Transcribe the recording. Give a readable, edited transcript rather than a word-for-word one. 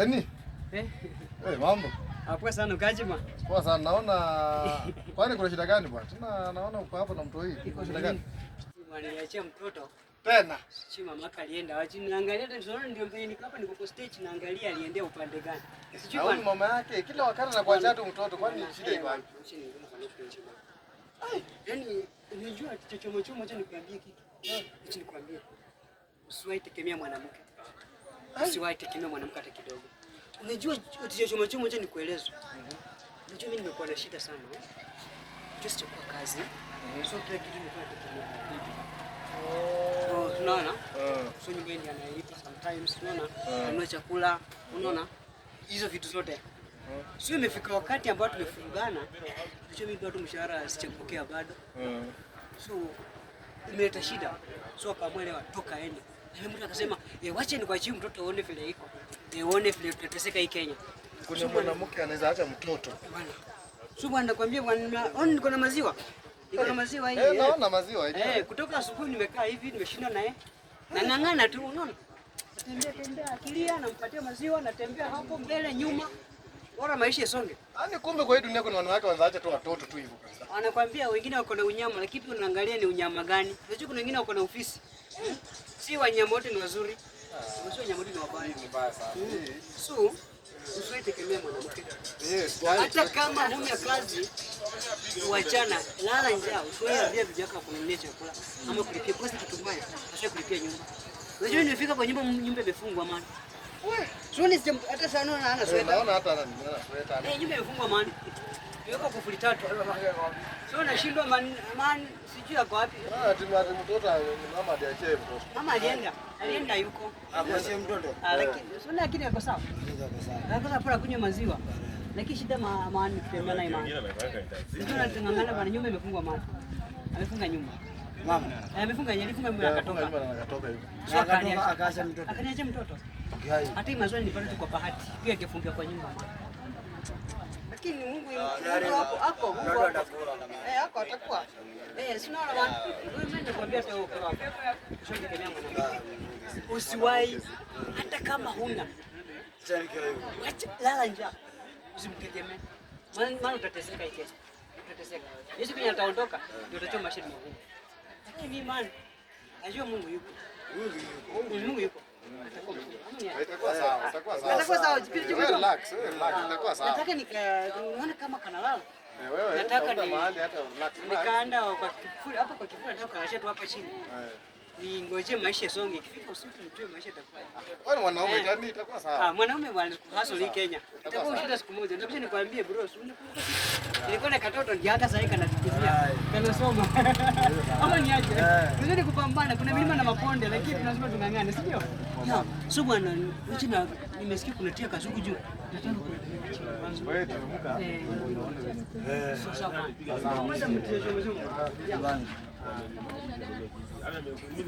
Eni. Mambo. Poa sana ukajima. Poa sana. Naona kwani kuna shida gani bwana? Tuna naona uko hapa na mtoi. Kuna shida gani? Niachia mtoto. Tena. Si mama alienda wapi? Niangalia tena tunaona ndio mbele niko hapa niko kwa stage naangalia aliendea upande gani. Sijui kwa mama yake kila wakati anakuacha tu mtoto kwani shida iko wapi? Yaani unajua chochomo acha nikwambie kitu. Acha nikwambie. Usiwahi tegemea mwanamke. Usiwahi tegemea mwanamke hata kidogo. Unajua chochomo acha nikueleze. Unajua mimi nimekuwa na shida sana. Just kwa kazi. So kila kitu nimekuwa nategemea. Unaona? So nyumbani analipa sometimes, unaona? Anunua chakula, unaona? Hizo vitu zote. Sio imefika wakati ambao tumefungana. Hicho mimi bado mshahara sijapokea bado. So imeleta shida. So akamwelewa toka ende. Na mtu akasema, wacha nikuachie mtoto uone vile iko. Uone vile tutateseka hii Kenya. Kuna mwanamke anaweza acha mtoto. Bwana. So bwana nakwambia bwana, niko na maziwa. Niko na maziwa hii. Naona maziwa hii. Kutoka asubuhi nimekaa hivi nimeshinda naye. Na ng'ang'ana tu unaona? Tembea akilia nampatia maziwa natembea hapo mbele nyuma. Bora maisha yasonge. Yaani kumbe kwa hii dunia kuna wanawake wanaacha tu watoto tu hivyo kabisa. Anakuambia wengine wako na unyama lakini unaangalia ni unyama gani? Unajua kuna wengine wako na ofisi. Si wanyama wote ni wazuri. Sio wanyama wote ni wabaya. Ni mbaya sana. So usitegemee mwanamke. Yes, hata kama huna kazi uachana lala njaa usiwaambie vijaka kununulia chakula ama kulipia kosti kitu mbaya hasa kulipia nyumba. Unajua nimefika kwa nyumba imefungwa man. Sioni hata sana ana sweta. Naona hata ana sweta. Nyumba imefungwa man. Yuko kufuli tatu. Sio nashindwa man sijui ako wapi. Timu mtoto mama aliache mtoto. Mama alienda yuko. Hakuachia mtoto. Lakini ako sawa. Ako sawa pora kunywa maziwa. Lakini shida maana kutembea na imani. Ndio natangangana bwana nyumba imefungwa maana. Amefunga nyumba. Mama. Amefunga nyumba akatoka. Akatoka hivi. So akaacha mtoto. Akaniacha mtoto. Hata hii mazoni nipate tu kwa bahati. Pia akifungia kwa nyumba. Lakini Mungu hapo Mungu hapo atakuwa. Sina wala bwana. Mimi nakwambia tu kwa hapo. Usitegemea mwanamke. Usiwahi hata kama huna. Wacha lala njaa. Usimtegemee. Maana utateseka hii kesho. Utateseka. Yesu kwenye ataondoka ndio utachoma shida magumu. Lakini man, najua Mungu yuko. Mungu yuko. Itakuwa sawa. Itakuwa sawa. Relax. Itakuwa sawa. Nataka nione kama kanalala. Wewe nataka mahali hata relax. Nikaanda kwa kifuli hapa kwa kifuli nataka kaasha tu hapa chini. Ningoje maisha songe ikifika usiku nitoe maisha itakuwa. Wewe mwanaume gani itakuwa sawa. Mwanaume bwana hustle hii Kenya. Itakuwa shida siku moja. Ndio nikwambie bro, nilikuwa na katoto ndio hata sasa kanafikiria. Kanasoma. Ama niaje? Ndio kupambana kuna milima na maponde lakini lazima tungangane, si ndio? So bwana, hichi na nimesikia kunatia kasuku juu. Nataka kuelewa. Wewe tumemuka. Sasa. Sasa mtu